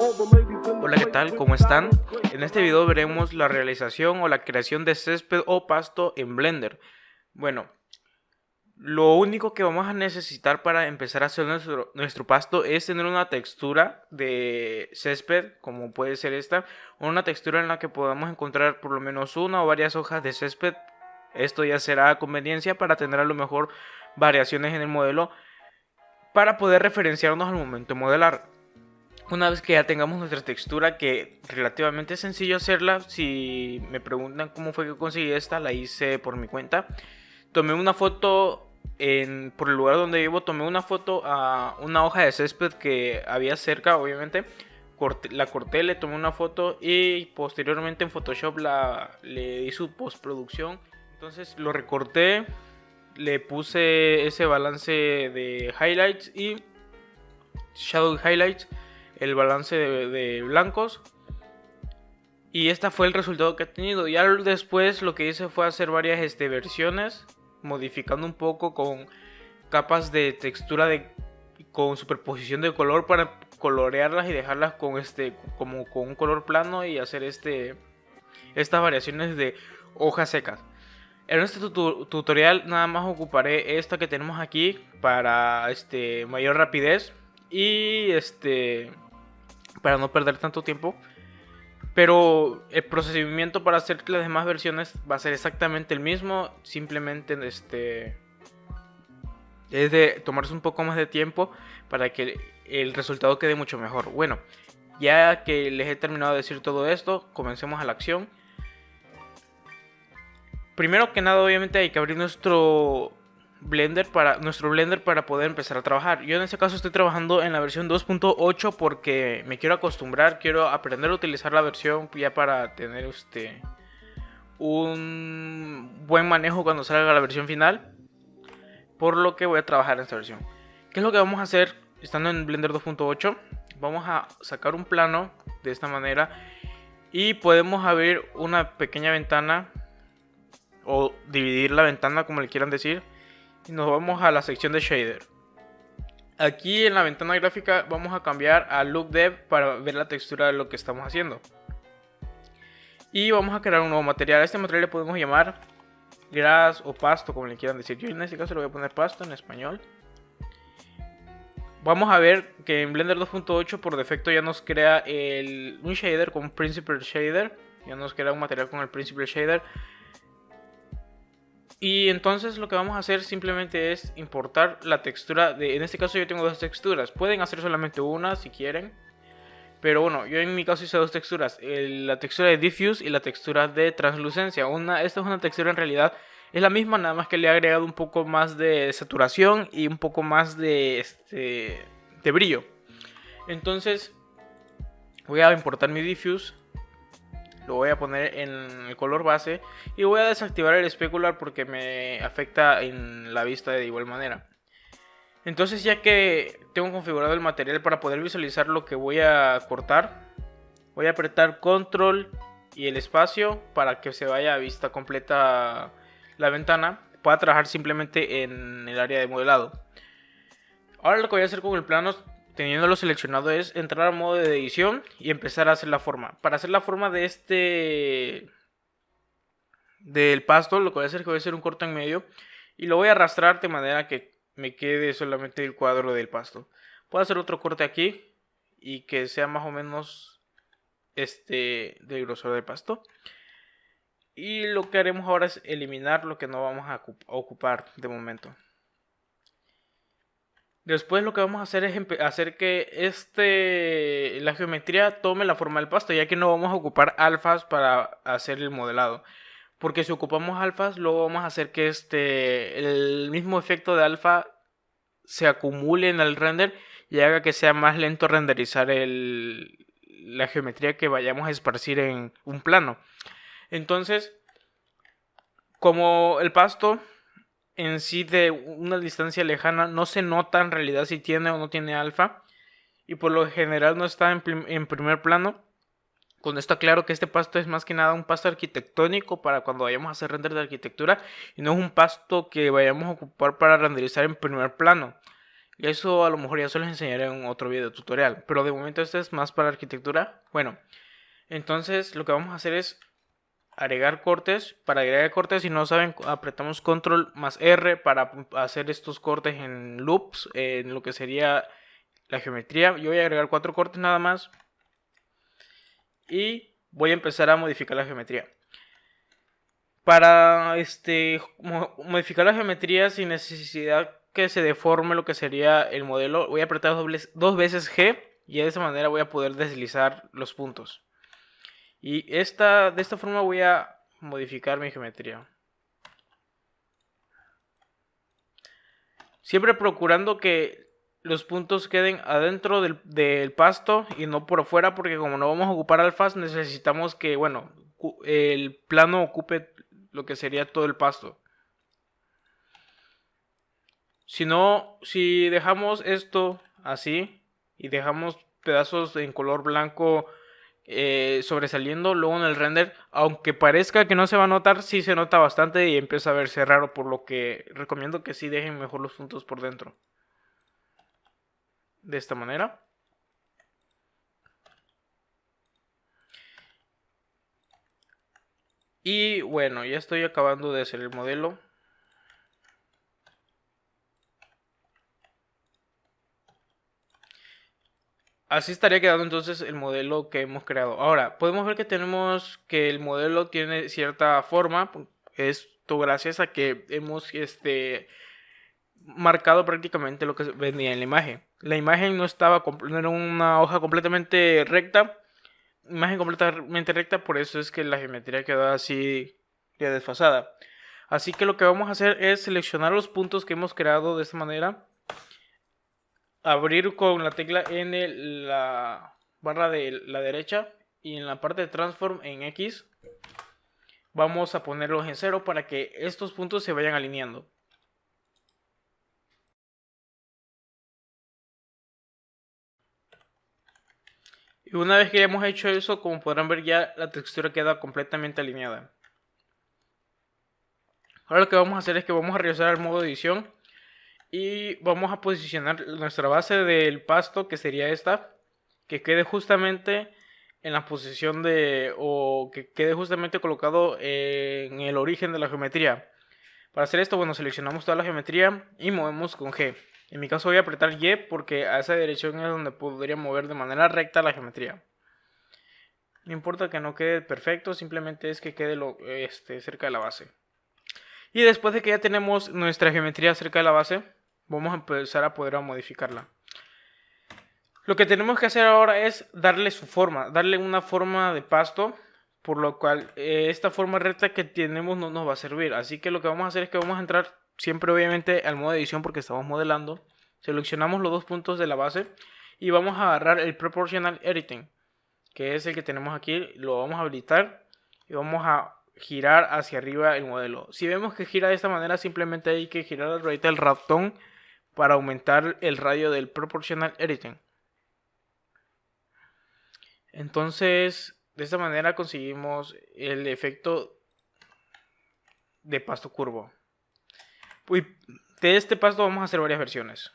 Hola, ¿qué tal? ¿Cómo están? En este video veremos la realización o la creación de césped o pasto en Blender. Bueno, lo único que vamos a necesitar para empezar a hacer nuestro pasto es tener una textura de césped, como puede ser esta, o una textura en la que podamos encontrar por lo menos una o varias hojas de césped. Esto ya será a conveniencia para tener a lo mejor variaciones en el modelo para poder referenciarnos al momento de modelar. Una vez que ya tengamos nuestra textura, que relativamente es sencillo hacerla, si me preguntan cómo fue que conseguí esta, la hice por mi cuenta. Tomé una foto por el lugar donde vivo, tomé una foto a una hoja de césped que había cerca, obviamente. La corté, le tomé una foto y posteriormente en Photoshop le di su postproducción. Entonces lo recorté, le puse ese balance de highlights y shadow highlights, el balance de blancos, y este fue el resultado que he tenido. Ya después lo que hice fue hacer varias versiones, modificando un poco con capas de textura con superposición de color para colorearlas y dejarlas como con un color plano y hacer estas variaciones de hojas secas. En este tutorial nada más ocuparé esta que tenemos aquí para mayor rapidez y para no perder tanto tiempo, pero el procedimiento para hacer las demás versiones va a ser exactamente el mismo. Simplemente es de tomarse un poco más de tiempo para que el resultado quede mucho mejor. Bueno, ya que les he terminado de decir todo esto, comencemos a la acción. Primero que nada, obviamente hay que abrir nuestro Blender para poder empezar a trabajar. Yo en este caso estoy trabajando en la versión 2.8 porque me quiero acostumbrar, quiero aprender a utilizar la versión ya para tener un buen manejo cuando salga la versión final. Por lo que voy a trabajar en esta versión. ¿Qué es lo que vamos a hacer estando en Blender 2.8? Vamos a sacar un plano de esta manera y podemos abrir una pequeña ventana o dividir la ventana, como le quieran decir, y nos vamos a la sección de shader. Aquí en la ventana gráfica vamos a cambiar a look dev para ver la textura de lo que estamos haciendo, y vamos a crear un nuevo material. A este material le podemos llamar grass o pasto, como le quieran decir. Yo en este caso le voy a poner pasto en español. Vamos a ver que en Blender 2.8 por defecto ya nos crea un shader con Principled Shader. Ya nos crea un material con el Principled Shader. Y entonces lo que vamos a hacer simplemente es importar la textura en este caso yo tengo dos texturas. Pueden hacer solamente una si quieren, pero bueno, yo en mi caso hice dos texturas, la textura de diffuse y la textura de translucencia. Esta es una textura en realidad, es la misma, nada más que le he agregado un poco más de saturación y un poco más de brillo. Entonces voy a importar mi diffuse, lo voy a poner en el color base y voy a desactivar el specular porque me afecta en la vista de igual manera. Entonces, ya que tengo configurado el material para poder visualizar lo que voy a cortar, voy a apretar control y el espacio para que se vaya a vista completa la ventana. Pueda trabajar simplemente en el área de modelado. Ahora lo que voy a hacer con el plano, teniéndolo seleccionado, es entrar a modo de edición y empezar a hacer la forma. Para hacer la forma de del pasto, lo que voy a hacer es que voy a hacer un corte en medio y lo voy a arrastrar de manera que me quede solamente el cuadro del pasto. Puedo hacer otro corte aquí y que sea más o menos del grosor del pasto. Y lo que haremos ahora es eliminar lo que no vamos a ocupar de momento. Después lo que vamos a hacer es hacer que la geometría tome la forma del pasto, ya que no vamos a ocupar alfas para hacer el modelado. Porque si ocupamos alfas, luego vamos a hacer que el mismo efecto de alfa se acumule en el render y haga que sea más lento renderizar la geometría que vayamos a esparcir en un plano. Entonces, como el pasto en sí de una distancia lejana no se nota en realidad si tiene o no tiene alfa, y por lo general no está en primer plano, cuando está claro que este pasto es más que nada un pasto arquitectónico para cuando vayamos a hacer render de arquitectura y no es un pasto que vayamos a ocupar para renderizar en primer plano. Y eso a lo mejor ya se los enseñaré en otro video tutorial, pero de momento este es más para arquitectura. Bueno, entonces lo que vamos a hacer es agregar cortes. Para agregar cortes, si no saben, apretamos control más R para hacer estos cortes en loops, en lo que sería la geometría. Yo voy a agregar 4 cortes nada más y voy a empezar a modificar la geometría. Para modificar la geometría sin necesidad que se deforme lo que sería el modelo, voy a apretar dos veces G y de esa manera voy a poder deslizar los puntos. Y de esta forma voy a modificar mi geometría. Siempre procurando que los puntos queden adentro del pasto y no por afuera, porque como no vamos a ocupar alfas, necesitamos que, bueno, el plano ocupe lo que sería todo el pasto. Si dejamos esto así y dejamos pedazos en color blanco sobresaliendo, luego en el render, aunque parezca que no se va a notar, sí se nota bastante y empieza a verse raro, por lo que recomiendo que sí dejen mejor los puntos por dentro. De esta manera. Y bueno, ya estoy acabando de hacer el modelo. Así estaría quedando entonces el modelo que hemos creado. Ahora, podemos ver que tenemos que el modelo tiene cierta forma. Esto gracias a que hemos marcado prácticamente lo que venía en la imagen. La imagen no era una hoja completamente recta. Imagen completamente recta, por eso es que la geometría quedó así de desfasada. Así que lo que vamos a hacer es seleccionar los puntos que hemos creado de esta manera. Abrir con la tecla N la barra de la derecha y en la parte de transform en X vamos a ponerlos en 0 para que estos puntos se vayan alineando. Y una vez que hemos hecho eso, como podrán ver, ya la textura queda completamente alineada. Ahora lo que vamos a hacer es que vamos a regresar al modo edición y vamos a posicionar nuestra base del pasto, que sería esta, que quede justamente en la posición o que quede justamente colocado en el origen de la geometría. Para hacer esto, bueno, seleccionamos toda la geometría y movemos con G. En mi caso voy a apretar Y porque a esa dirección es donde podría mover de manera recta la geometría. No importa que no quede perfecto, simplemente es que quede cerca de la base. Y después de que ya tenemos nuestra geometría cerca de la base, vamos a empezar a poder modificarla. Lo que tenemos que hacer ahora es darle su forma, darle una forma de pasto, por lo cual esta forma recta que tenemos no nos va a servir. Así que lo que vamos a hacer es que vamos a entrar siempre obviamente al modo edición porque estamos modelando. Seleccionamos los dos puntos de la base y vamos a agarrar el Proportional Editing, que es el que tenemos aquí, lo vamos a habilitar y vamos a girar hacia arriba el modelo. Si vemos que gira de esta manera, simplemente hay que girar la ruedita del ratón para aumentar el radio del Proportional Editing. Entonces, de esta manera conseguimos el efecto de pasto curvo. Y de este pasto vamos a hacer varias versiones.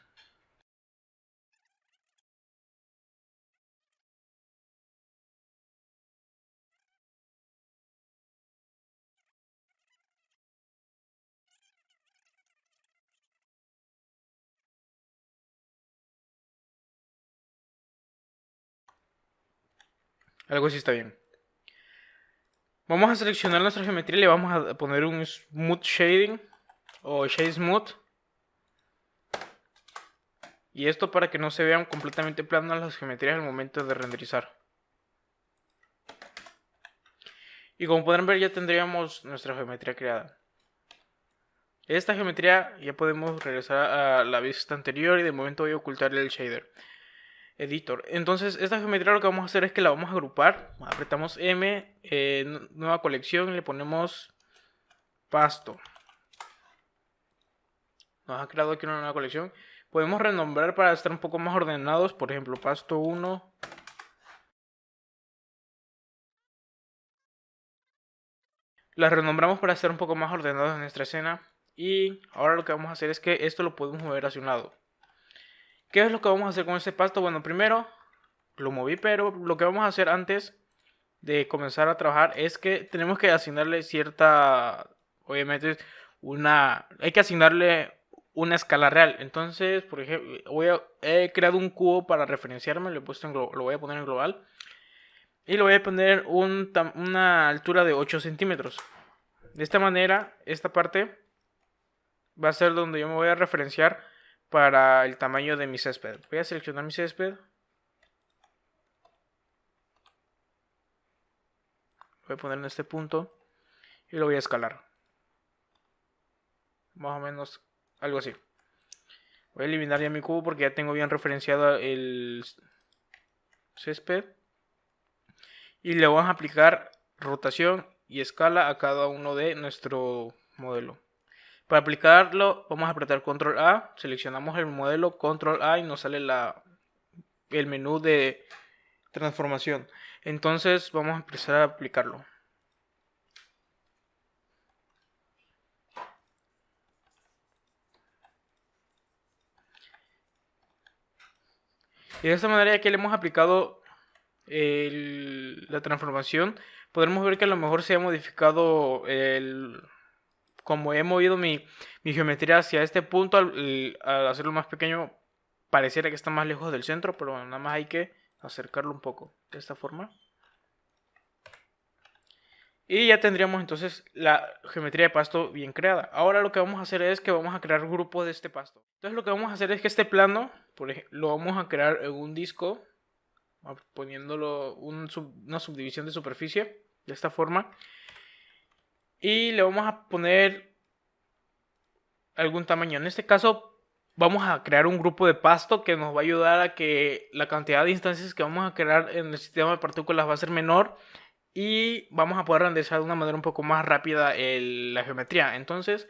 Algo así está bien. Vamos a seleccionar nuestra geometría y le vamos a poner un Smooth Shading o Shade Smooth. Y esto para que no se vean completamente planas las geometrías al momento de renderizar. Y como podrán ver, ya tendríamos nuestra geometría creada. Esta geometría ya podemos regresar a la vista anterior y de momento voy a ocultar el shader editor. Entonces esta geometría lo que vamos a hacer es que la vamos a agrupar. Apretamos M, nueva colección y le ponemos pasto. Nos ha creado aquí una nueva colección. Podemos renombrar para estar un poco más ordenados. Por ejemplo, pasto 1. Las renombramos para estar un poco más ordenados en nuestra escena. Y ahora lo que vamos a hacer es que esto lo podemos mover hacia un lado. ¿Qué es lo que vamos a hacer con ese pasto? Bueno, primero lo moví, pero lo que vamos a hacer antes de comenzar a trabajar es que tenemos que asignarle cierta, obviamente, hay que asignarle una escala real. Entonces, por ejemplo, he creado un cubo para referenciarme, lo voy a poner en global y le voy a poner una altura de 8 centímetros. De esta manera, esta parte va a ser donde yo me voy a referenciar para el tamaño de mi césped. Voy a seleccionar mi césped. Voy a poner en este punto y lo voy a escalar. Más o menos algo así. Voy a eliminar ya mi cubo porque ya tengo bien referenciado el césped. Y le vamos a aplicar rotación y escala a cada uno de nuestro modelo. Para aplicarlo vamos a apretar control A, seleccionamos el modelo, control A y nos sale el menú de transformación. Entonces vamos a empezar a aplicarlo. Y de esta manera, ya que le hemos aplicado la transformación, podremos ver que a lo mejor se ha modificado como he movido mi geometría hacia este punto. Al hacerlo más pequeño pareciera que está más lejos del centro, pero nada más hay que acercarlo un poco de esta forma. Y ya tendríamos entonces la geometría de pasto bien creada. Ahora lo que vamos a hacer es que vamos a crear grupos de este pasto. Entonces lo que vamos a hacer es que este plano, por ejemplo, lo vamos a crear en un disco, poniéndolo una subdivisión de superficie de esta forma. Y le vamos a poner algún tamaño. En este caso vamos a crear un grupo de pasto que nos va a ayudar a que la cantidad de instancias que vamos a crear en el sistema de partículas va a ser menor. Y vamos a poder renderizar de una manera un poco más rápida la geometría. Entonces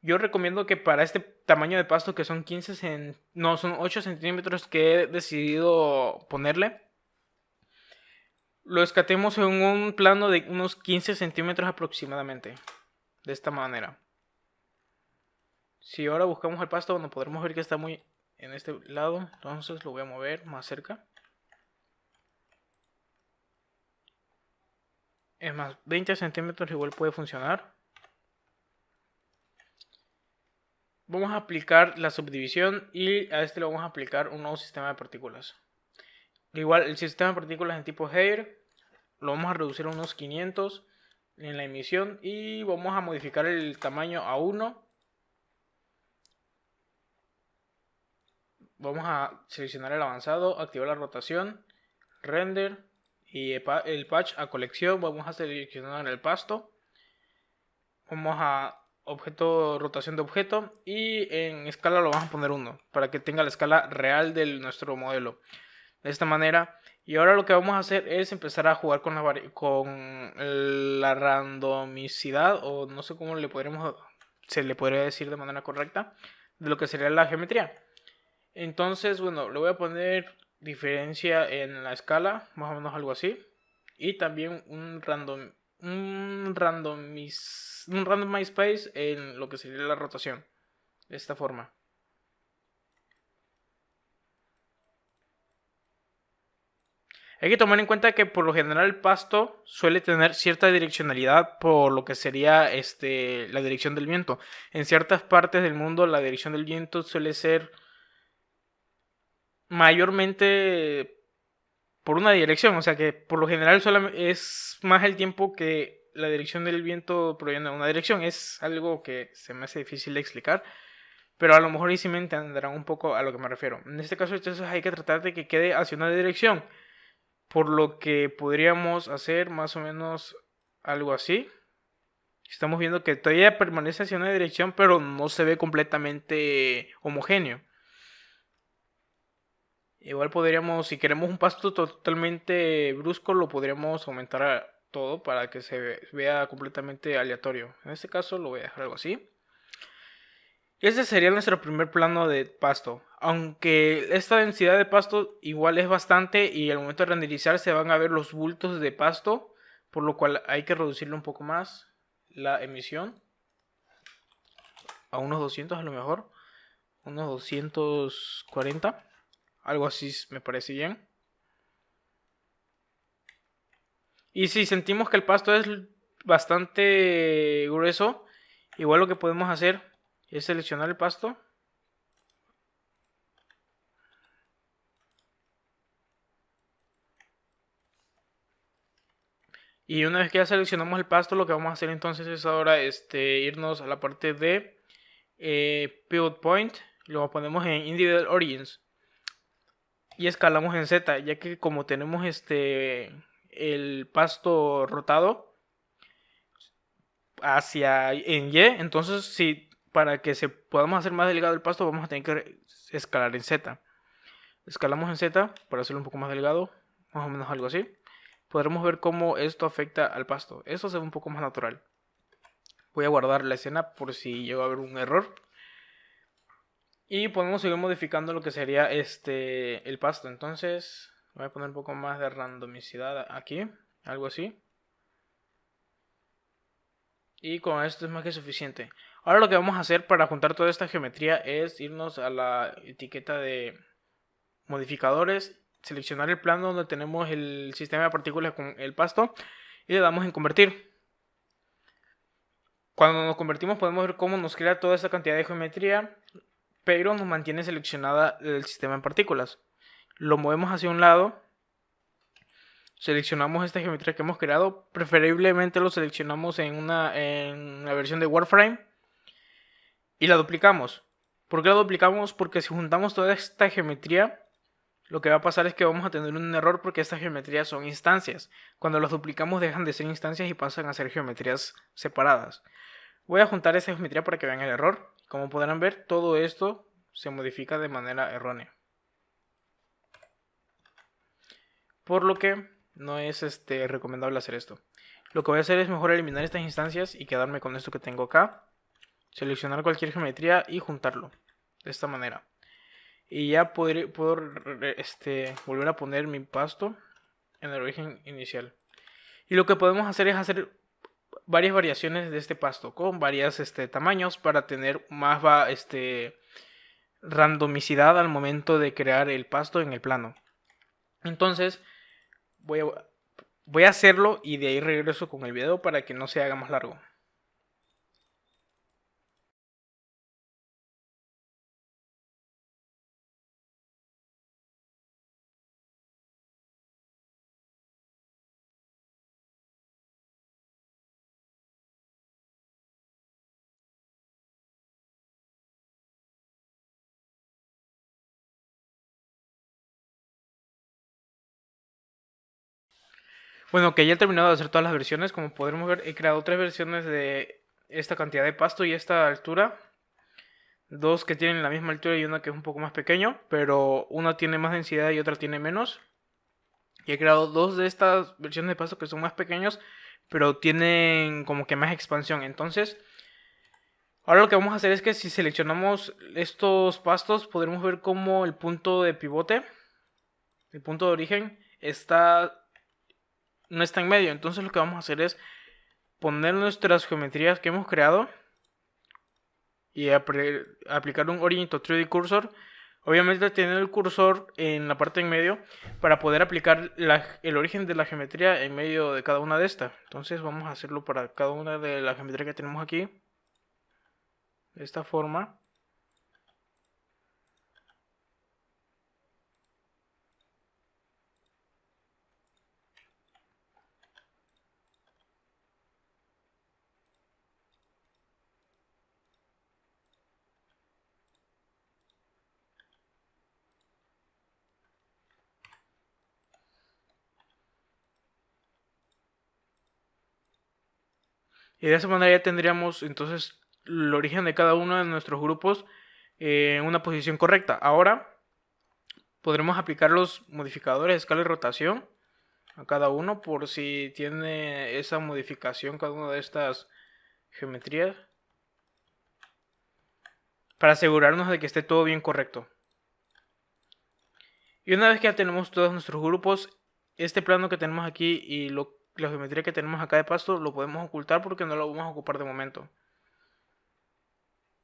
yo recomiendo que para este tamaño de pasto, que son son 8 centímetros que he decidido ponerle, lo escatemos en un plano de unos 15 centímetros aproximadamente. De esta manera. Si ahora buscamos el pasto, bueno, podremos ver que está muy en este lado. Entonces lo voy a mover más cerca. Es más, 20 centímetros igual puede funcionar. Vamos a aplicar la subdivisión y a este le vamos a aplicar un nuevo sistema de partículas. Igual el sistema de partículas en tipo Hair lo vamos a reducir a unos 500 en la emisión y vamos a modificar el tamaño a 1. Vamos a seleccionar el avanzado, activar la rotación, render y el patch a colección. Vamos a seleccionar el pasto. Vamos a rotación de objeto y en escala lo vamos a poner 1 para que tenga la escala real de nuestro modelo. De esta manera. Y ahora lo que vamos a hacer es empezar a jugar con la randomicidad, o no sé cómo se le podría decir de manera correcta, de lo que sería la geometría. Entonces, bueno, le voy a poner diferencia en la escala, más o menos algo así. Y también un randomize space en lo que sería la rotación. De esta forma. Hay que tomar en cuenta que por lo general el pasto suele tener cierta direccionalidad por lo que sería la dirección del viento. En ciertas partes del mundo la dirección del viento suele ser mayormente por una dirección. O sea que por lo general es más el tiempo que la dirección del viento proviene de una dirección. Es algo que se me hace difícil de explicar, pero a lo mejor ahí sí me entenderán un poco a lo que me refiero. En este caso entonces hay que tratar de que quede hacia una dirección. Por lo que podríamos hacer más o menos algo así. Estamos viendo que todavía permanece hacia una dirección, pero no se ve completamente homogéneo. Igual podríamos, si queremos un pasto totalmente brusco, lo podríamos aumentar a todo para que se vea completamente aleatorio. En este caso lo voy a dejar algo así. Y este sería nuestro primer plano de pasto. Aunque esta densidad de pasto igual es bastante y al momento de renderizar se van a ver los bultos de pasto, por lo cual hay que reducirle un poco más la emisión a unos 200 a lo mejor, unos 240. Algo así me parece bien. Y si sentimos que el pasto es bastante grueso, igual lo que podemos hacer es seleccionar el pasto. Y una vez que ya seleccionamos el pasto, lo que vamos a hacer entonces es ahora irnos a la parte de Pivot Point. Lo ponemos en Individual Origins. Y escalamos en Z, ya que como tenemos el pasto rotado hacia en Y, entonces si para que se podamos hacer más delgado el pasto vamos a tener que escalar en Z. Escalamos en Z para hacerlo un poco más delgado, más o menos algo así. Podremos ver cómo esto afecta al pasto. Esto se ve un poco más natural. Voy a guardar la escena por si llega a haber un error. Y podemos seguir modificando lo que sería el pasto. Entonces voy a poner un poco más de randomicidad aquí, algo así. Y con esto es más que suficiente. Ahora lo que vamos a hacer para juntar toda esta geometría es irnos a la etiqueta de modificadores, seleccionar el plano donde tenemos el sistema de partículas con el pasto y le damos en convertir. Cuando nos convertimos podemos ver cómo nos crea toda esta cantidad de geometría, pero nos mantiene seleccionada el sistema en partículas. Lo movemos hacia un lado, seleccionamos esta geometría que hemos creado, preferiblemente lo seleccionamos en la versión de Warframe y la duplicamos. ¿Por qué la duplicamos? Porque si juntamos toda esta geometría, lo que va a pasar es que vamos a tener un error porque estas geometrías son instancias. Cuando las duplicamos dejan de ser instancias y pasan a ser geometrías separadas. Voy a juntar esa geometría para que vean el error. Como podrán ver, todo esto se modifica de manera errónea. Por lo que no es recomendable hacer esto. Lo que voy a hacer es mejor eliminar estas instancias y quedarme con esto que tengo acá. Seleccionar cualquier geometría y juntarlo. De esta manera. Y ya puedo volver a poner mi pasto en el origen inicial. Y lo que podemos hacer es hacer varias variaciones de este pasto con varios tamaños para tener más randomicidad al momento de crear el pasto en el plano. Entonces voy a hacerlo y de ahí regreso con el video para que no se haga más largo. Bueno, que ya he terminado de hacer todas las versiones. Como podremos ver, he creado 3 versiones de esta cantidad de pasto y esta altura. 2 que tienen la misma altura y una que es un poco más pequeño, pero una tiene más densidad y otra tiene menos. Y he creado 2 de estas versiones de pasto que son más pequeños, pero tienen como que más expansión. Entonces, ahora lo que vamos a hacer es que si seleccionamos estos pastos, podremos ver cómo el punto de pivote, el punto de origen, no está en medio. Entonces lo que vamos a hacer es poner nuestras geometrías que hemos creado y aplicar un Origin to 3D Cursor. Obviamente tener el cursor en la parte en medio para poder aplicar el origen de la geometría en medio de cada una de estas. Entonces vamos a hacerlo para cada una de las geometrías que tenemos aquí. De esta forma. Y de esa manera ya tendríamos entonces el origen de cada uno de nuestros grupos en una posición correcta. Ahora podremos aplicar los modificadores de escala y rotación a cada uno por si tiene esa modificación cada una de estas geometrías para asegurarnos de que esté todo bien correcto. Y una vez que ya tenemos todos nuestros grupos, este plano que tenemos aquí y la geometría que tenemos acá de pasto lo podemos ocultar porque no lo vamos a ocupar de momento.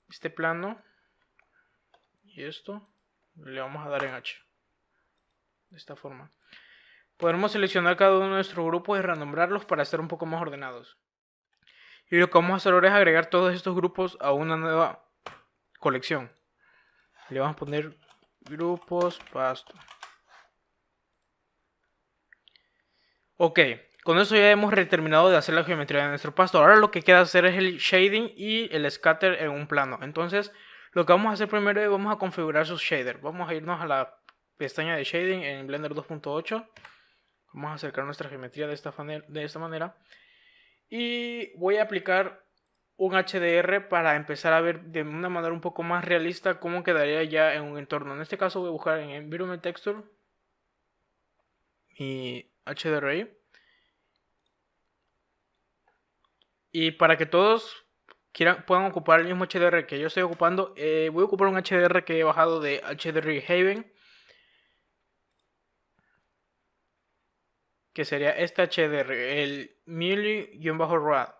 Este plano y esto le vamos a dar en H. De esta forma. Podremos seleccionar cada uno de nuestros grupos y renombrarlos para estar un poco más ordenados. Y lo que vamos a hacer ahora es agregar todos estos grupos a una nueva colección. Le vamos a poner grupos pasto. Ok, con eso ya hemos terminado de hacer la geometría de nuestro pasto. Ahora lo que queda hacer es el shading y el scatter en un plano. Entonces, lo que vamos a hacer primero es vamos a configurar sus shaders. Vamos a irnos a la pestaña de shading en Blender 2.8. Vamos a acercar nuestra geometría de esta manera. Y voy a aplicar un HDR para empezar a ver de una manera un poco más realista cómo quedaría ya en un entorno. En este caso voy a buscar en Environment Texture mi HDR. Y para que todos puedan ocupar el mismo HDR que yo estoy ocupando, voy a ocupar un HDR que he bajado de HDR Haven, que sería este HDR, el Muley-Rad.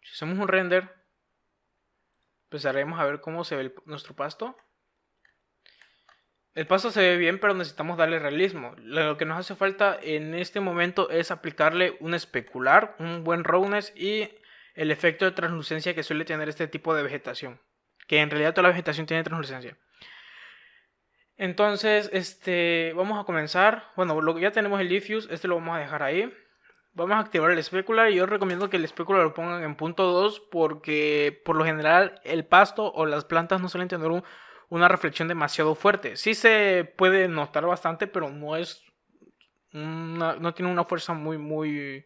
Si hacemos un render, empezaremos a ver cómo se ve nuestro pasto. El pasto se ve bien, pero necesitamos darle realismo. Lo que nos hace falta en este momento es aplicarle un especular, un buen roughness y el efecto de translucencia que suele tener este tipo de vegetación. Que en realidad toda la vegetación tiene translucencia. Entonces, vamos a comenzar. Bueno, ya tenemos el diffuse, lo vamos a dejar ahí. Vamos a activar el specular y yo recomiendo que el specular lo pongan en punto 2 porque por lo general el pasto o las plantas no suelen tener una reflexión demasiado fuerte. Sí se puede notar bastante, pero no es no tiene una fuerza muy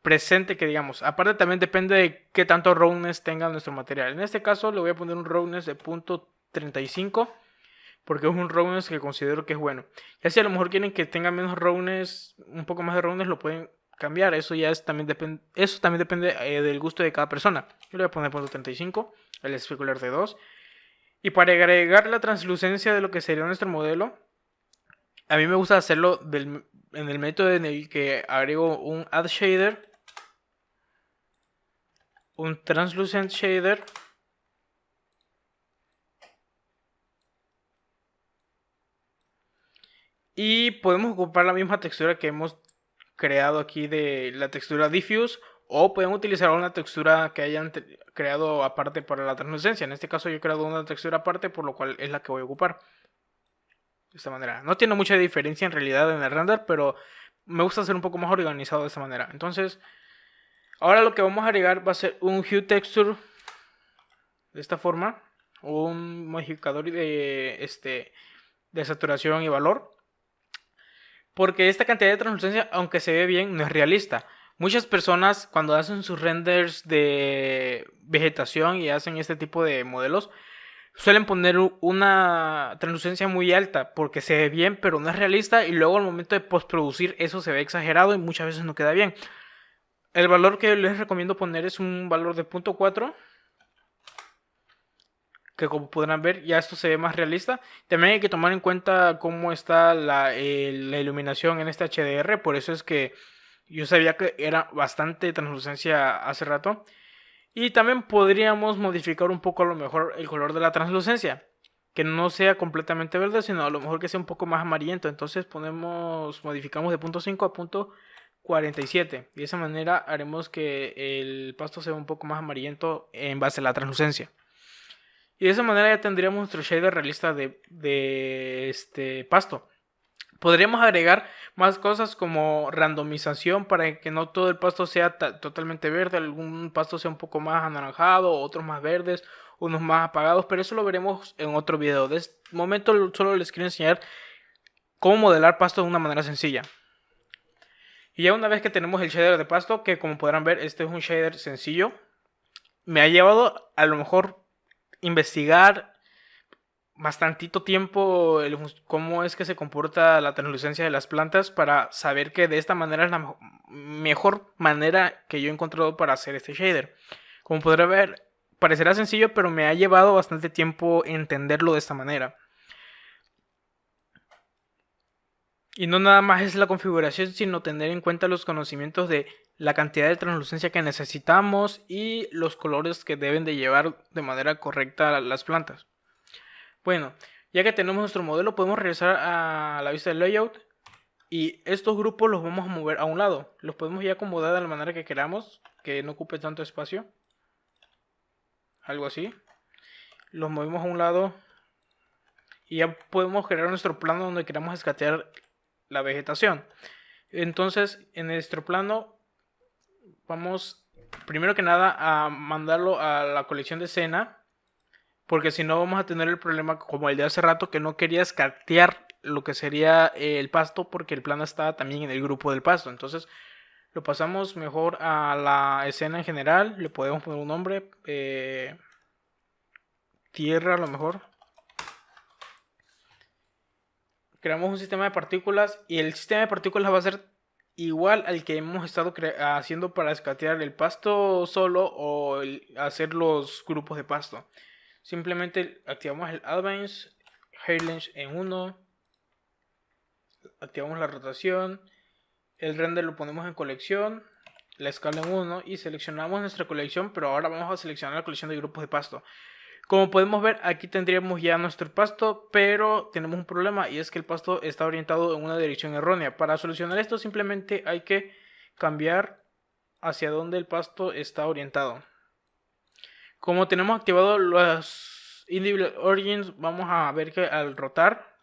presente que digamos. Aparte también depende de qué tanto roughness tenga nuestro material. En este caso le voy a poner un roughness de punto 35 porque es un roughness que considero que es bueno. Ya si a lo mejor quieren que tenga menos roughness, un poco más de roughness, lo pueden cambiar. Eso ya también depende del gusto de cada persona. Yo le voy a poner punto 35, el especular de 2. Y para agregar la translucencia de lo que sería nuestro modelo, a mí me gusta hacerlo en el método en el que agrego un add shader, un translucent shader, y podemos ocupar la misma textura que hemos creado aquí de la textura diffuse, o podemos utilizar una textura que hayan creado aparte para la translucencia. En este caso yo he creado una textura aparte, por lo cual es la que voy a ocupar. De esta manera. No tiene mucha diferencia en realidad en el render, pero me gusta ser un poco más organizado de esta manera. Entonces, ahora lo que vamos a agregar va a ser un hue texture de esta forma, un modificador de saturación y valor. Porque esta cantidad de translucencia, aunque se ve bien, no es realista. Muchas personas cuando hacen sus renders de vegetación y hacen este tipo de modelos, suelen poner una translucencia muy alta porque se ve bien, pero no es realista. Y luego al momento de postproducir eso se ve exagerado y muchas veces no queda bien. El valor que les recomiendo poner es un valor de 0.4, que como podrán ver ya esto se ve más realista. También hay que tomar en cuenta cómo está la iluminación en este HDR. Por eso es que yo sabía que era bastante translucencia hace rato. Y también podríamos modificar un poco a lo mejor el color de la translucencia, que no sea completamente verde, sino a lo mejor que sea un poco más amarillento. Entonces modificamos de 0.5 a 0.47. Y de esa manera haremos que el pasto sea un poco más amarillento en base a la translucencia. Y de esa manera ya tendríamos nuestro shader realista de este pasto. Podríamos agregar más cosas como randomización para que no todo el pasto sea totalmente verde. Algún pasto sea un poco más anaranjado, otros más verdes, unos más apagados. Pero eso lo veremos en otro video. De este momento solo les quiero enseñar cómo modelar pasto de una manera sencilla. Y ya una vez que tenemos el shader de pasto, que como podrán ver este es un shader sencillo, me ha llevado a lo mejor investigar bastantito tiempo cómo es que se comporta la translucencia de las plantas para saber que de esta manera es la mejor manera que yo he encontrado para hacer este shader. Como podrá ver, parecerá sencillo, pero me ha llevado bastante tiempo entenderlo de esta manera. Y no nada más es la configuración, sino tener en cuenta los conocimientos de la cantidad de translucencia que necesitamos y los colores que deben de llevar de manera correcta las plantas. Bueno, ya que tenemos nuestro modelo, podemos regresar a la vista del layout y estos grupos los vamos a mover a un lado. Los podemos ya acomodar de la manera que queramos, que no ocupe tanto espacio. Algo así. Los movemos a un lado y ya podemos crear nuestro plano donde queramos escatear la vegetación. Entonces, en nuestro plano vamos primero que nada a mandarlo a la colección de escena, porque si no vamos a tener el problema como el de hace rato, que no quería escatear lo que sería el pasto porque el plano estaba también en el grupo del pasto. Entonces lo pasamos mejor a la escena en general, le podemos poner un nombre, tierra a lo mejor. Creamos un sistema de partículas y el sistema de partículas va a ser igual al que hemos estado haciendo para escatear el pasto solo o hacer los grupos de pasto. Simplemente activamos el Advance, Hair Length en 1, activamos la rotación, el render lo ponemos en colección, la escala en 1 y seleccionamos nuestra colección, pero ahora vamos a seleccionar la colección de grupos de pasto. Como podemos ver, aquí tendríamos ya nuestro pasto, pero tenemos un problema y es que el pasto está orientado en una dirección errónea. Para solucionar esto simplemente hay que cambiar hacia donde el pasto está orientado. Como tenemos activado los Individual Origins, vamos a ver que al rotar,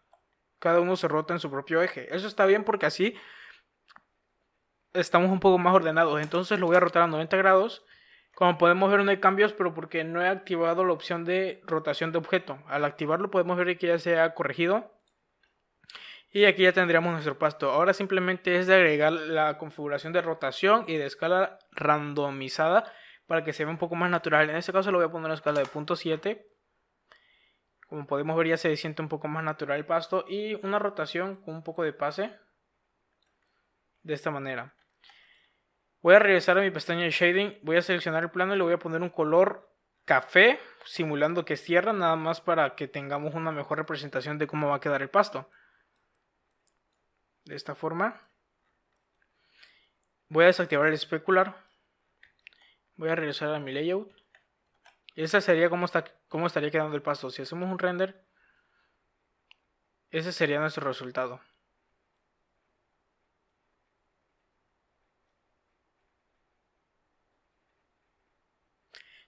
cada uno se rota en su propio eje. Eso está bien porque así estamos un poco más ordenados. Entonces lo voy a rotar a 90 grados. Como podemos ver no hay cambios, pero porque no he activado la opción de rotación de objeto. Al activarlo podemos ver que ya se ha corregido. Y aquí ya tendríamos nuestro pasto. Ahora simplemente es de agregar la configuración de rotación y de escala randomizada para que se vea un poco más natural. En este caso lo voy a poner en la escala de 0.7. Como podemos ver ya se siente un poco más natural el pasto. Y una rotación con un poco de pase. De esta manera. Voy a regresar a mi pestaña de shading, voy a seleccionar el plano y le voy a poner un color café, simulando que es tierra, nada más para que tengamos una mejor representación de cómo va a quedar el pasto. De esta forma. Voy a desactivar el specular. Voy a regresar a mi layout. Esa sería cómo estaría quedando el pasto. Si hacemos un render, ese sería nuestro resultado.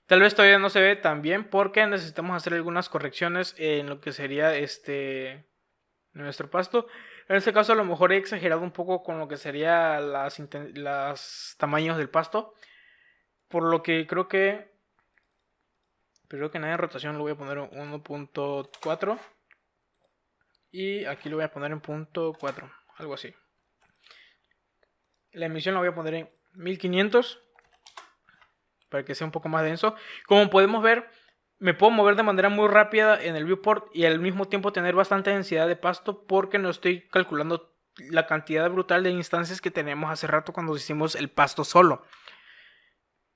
Tal vez todavía no se ve tan bien porque necesitamos hacer algunas correcciones en lo que sería nuestro pasto. En este caso a lo mejor he exagerado un poco con lo que sería los tamaños del pasto. Por lo que creo que nada en rotación lo voy a poner en 1.4. Y aquí lo voy a poner en 0.4. Algo así. La emisión la voy a poner en 1500. Para que sea un poco más denso. Como podemos ver, me puedo mover de manera muy rápida en el viewport y al mismo tiempo tener bastante densidad de pasto porque no estoy calculando la cantidad brutal de instancias que tenemos hace rato cuando hicimos el pasto solo.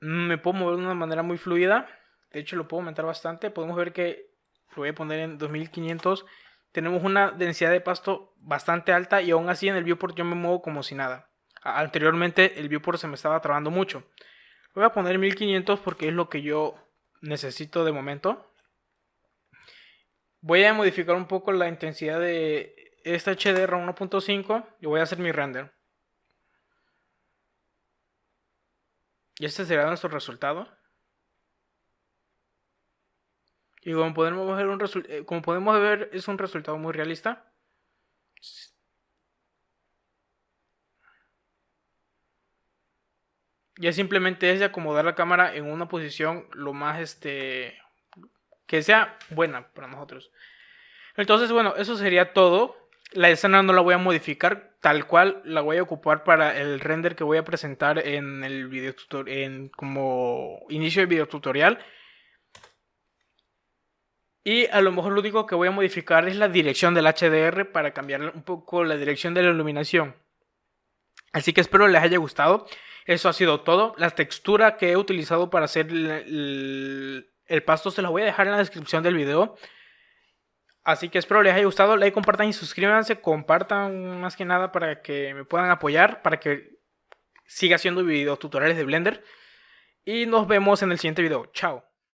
Me puedo mover de una manera muy fluida. De hecho lo puedo aumentar bastante. Podemos ver que lo voy a poner en 2500. Tenemos una densidad de pasto bastante alta y aún así en el viewport yo me muevo como si nada. Anteriormente el viewport se me estaba trabando mucho. Voy a poner 1500 porque es lo que yo necesito de momento. Voy a modificar un poco la intensidad de esta HDR a 1.5 y voy a hacer mi render. Y este será nuestro resultado. Y como podemos ver es un resultado muy realista. Ya simplemente es de acomodar la cámara en una posición lo más que sea buena para nosotros. Entonces, bueno, eso sería todo. La escena no la voy a modificar, tal cual la voy a ocupar para el render que voy a presentar en el video como inicio del video tutorial. Y a lo mejor lo único que voy a modificar es la dirección del HDR para cambiar un poco la dirección de la iluminación. Así que espero les haya gustado. Eso ha sido todo. La textura que he utilizado para hacer el pasto se la voy a dejar en la descripción del video. Así que espero les haya gustado, like, compartan y suscríbanse, compartan más que nada para que me puedan apoyar, para que siga haciendo videos tutoriales de Blender. Y nos vemos en el siguiente video. Chao.